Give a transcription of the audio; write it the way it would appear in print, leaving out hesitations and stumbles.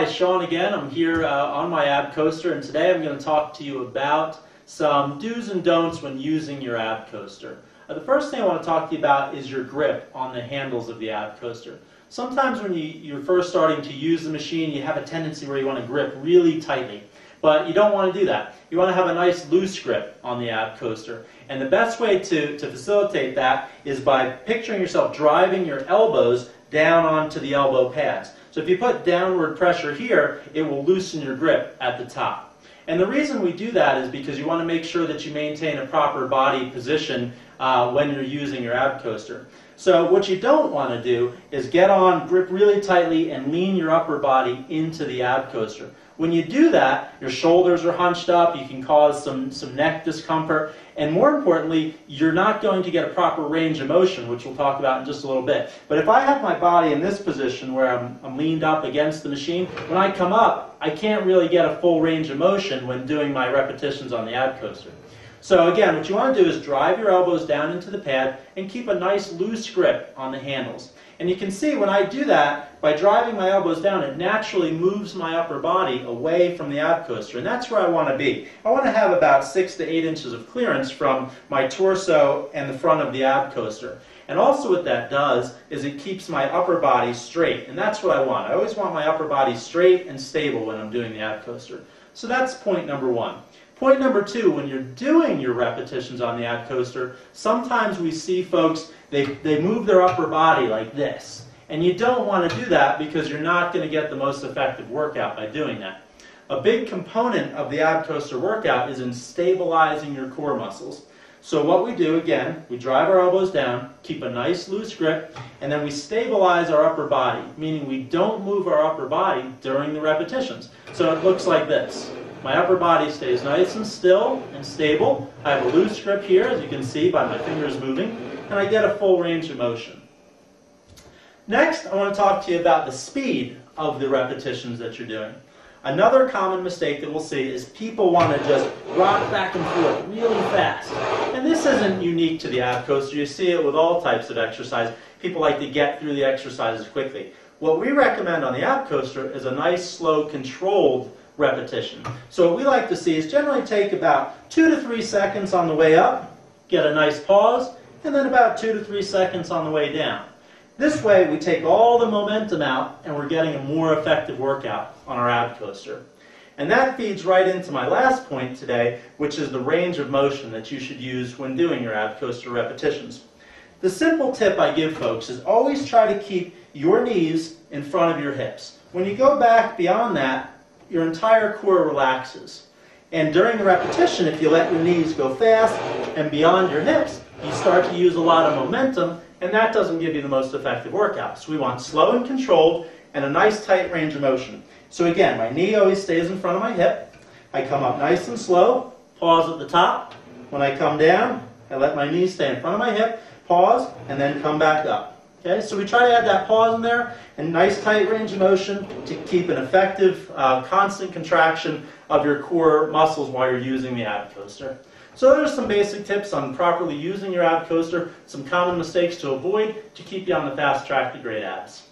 Hi, Sean again. I'm here on my ab coaster, and today I'm going to talk to you about some do's and don'ts when using your ab coaster. The first thing I want to talk to you about is your grip on the handles of the ab coaster. Sometimes when you're first starting to use the machine, you have a tendency where you want to grip really tightly. But you don't want to do that. You want to have a nice loose grip on the ab coaster. And the best way to facilitate that is by picturing yourself driving your elbows down onto the elbow pads. So if you put downward pressure here, it will loosen your grip at the top. And the reason we do that is because you want to make sure that you maintain a proper body position when you're using your ab coaster. So what you don't want to do is get on, grip really tightly, and lean your upper body into the ab coaster. When you do that, your shoulders are hunched up, you can cause some neck discomfort, and more importantly, you're not going to get a proper range of motion, which we'll talk about in just a little bit. But if I have my body in this position where I'm leaned up against the machine, when I come up, I can't really get a full range of motion when doing my repetitions on the ab coaster. So again, what you want to do is drive your elbows down into the pad and keep a nice loose grip on the handles. And you can see when I do that, by driving my elbows down, it naturally moves my upper body away from the ab coaster. And that's where I want to be. I want to have about 6 to 8 inches of clearance from my torso and the front of the ab coaster. And also what that does is it keeps my upper body straight. And that's what I want. I always want my upper body straight and stable when I'm doing the ab coaster. So that's point number one. Point number two, when you're doing your repetitions on the ab coaster, sometimes we see folks, they move their upper body like this. And you don't want to do that because you're not going to get the most effective workout by doing that. A big component of the ab coaster workout is in stabilizing your core muscles. So what we do, again, we drive our elbows down, keep a nice loose grip, and then we stabilize our upper body, meaning we don't move our upper body during the repetitions. So it looks like this. My upper body stays nice and still and stable. I have a loose grip here, as you can see by my fingers moving, and I get a full range of motion. Next, I want to talk to you about the speed of the repetitions that you're doing. Another common mistake that we'll see is people want to just rock back and forth really fast. And this isn't unique to the ab coaster. You see it with all types of exercise. People like to get through the exercises quickly. What we recommend on the ab coaster is a nice, slow, controlled repetition. So what we like to see is generally take about 2 to 3 seconds on the way up, get a nice pause, and then about 2 to 3 seconds on the way down. This way we take all the momentum out and we're getting a more effective workout on our ab coaster. And that feeds right into my last point today, which is the range of motion that you should use when doing your ab coaster repetitions. The simple tip I give folks is always try to keep your knees in front of your hips. When you go back beyond that, your entire core relaxes. And during the repetition, if you let your knees go fast and beyond your hips, you start to use a lot of momentum, and that doesn't give you the most effective workout. So we want slow and controlled and a nice tight range of motion. So again, my knee always stays in front of my hip. I come up nice and slow, pause at the top. When I come down, I let my knee stay in front of my hip, pause, and then come back up. Okay, so we try to add that pause in there and nice tight range of motion to keep an effective, constant contraction of your core muscles while you're using the ab coaster. So there's some basic tips on properly using your ab coaster, some common mistakes to avoid to keep you on the fast track to great abs.